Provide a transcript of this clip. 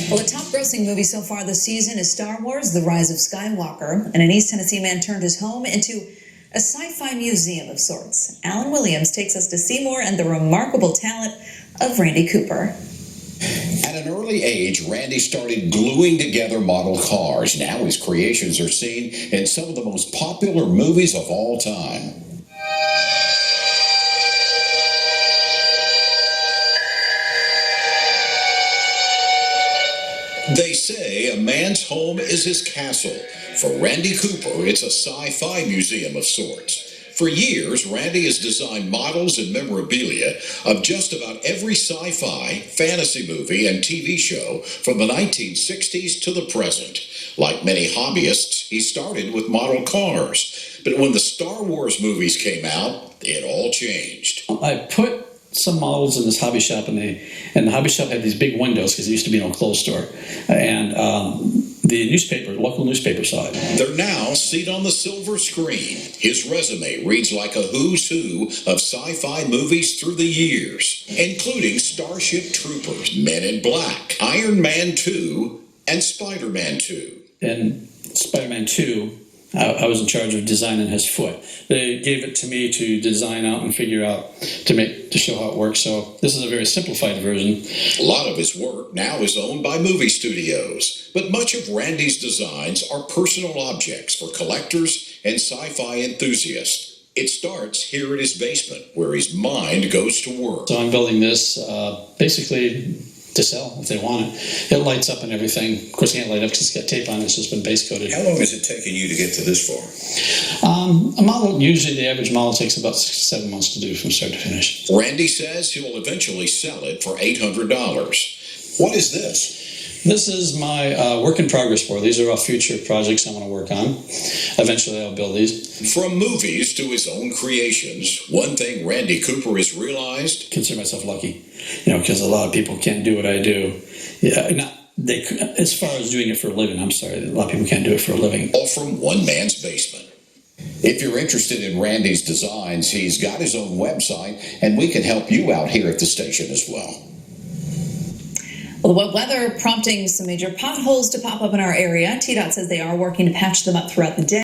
Well, the top-grossing movie so far this season is Star Wars: The Rise of Skywalker, and an East Tennessee man turned his home into a sci-fi museum of sorts. Alan Williams takes us to see more and the remarkable talent of Randy Cooper. At an early age, Randy started gluing together model cars. Now his creations are seen in some of the most popular movies of all time. They say a man's home is his castle. For Randy Cooper, it's a sci-fi museum of sorts. For years, Randy has designed models and memorabilia of just about every sci-fi, fantasy movie, and TV show from the 1960s to the present. Like many hobbyists, he started with model cars. But when the Star Wars movies came out, it all changed. I put some models in this hobby shop, and the hobby shop had these big windows because it used to be an old clothes store, and the local newspaper saw it. They're now seen on the silver screen. His resume reads like a who's who of sci-fi movies through the years, including Starship Troopers, Men in Black, Iron Man 2, and Spider-Man 2. And Spider-Man 2, I was in charge of designing his foot. They gave it to me to design out and figure out to show how it works. So this is a very simplified version. A lot of his work now is owned by movie studios, but much of Randy's designs are personal objects for collectors and sci-fi enthusiasts. It starts here at his basement, where his mind goes to work. So I'm building this basically to sell if they want it. It lights up and everything. Of course, it can't light up because it's got tape on it. It's just been base coated. How long has it taken you to get to this far? A model, usually the average model takes about 6 to 7 months to do from start to finish. Randy says he'll eventually sell it for $800. What is this? This is my work in progress board. These are all future projects I want to work on. Eventually I'll build these. From movies to his own creations, one thing Randy Cooper has realized. Consider myself lucky, because a lot of people can't do what I do. Yeah, as far as doing it for a living, I'm sorry, a lot of people can't do it for a living. All from one man's basement. If you're interested in Randy's designs, he's got his own website, and we can help you out here at the station as well. Well, the wet weather prompting some major potholes to pop up in our area. TDOT says they are working to patch them up throughout the day.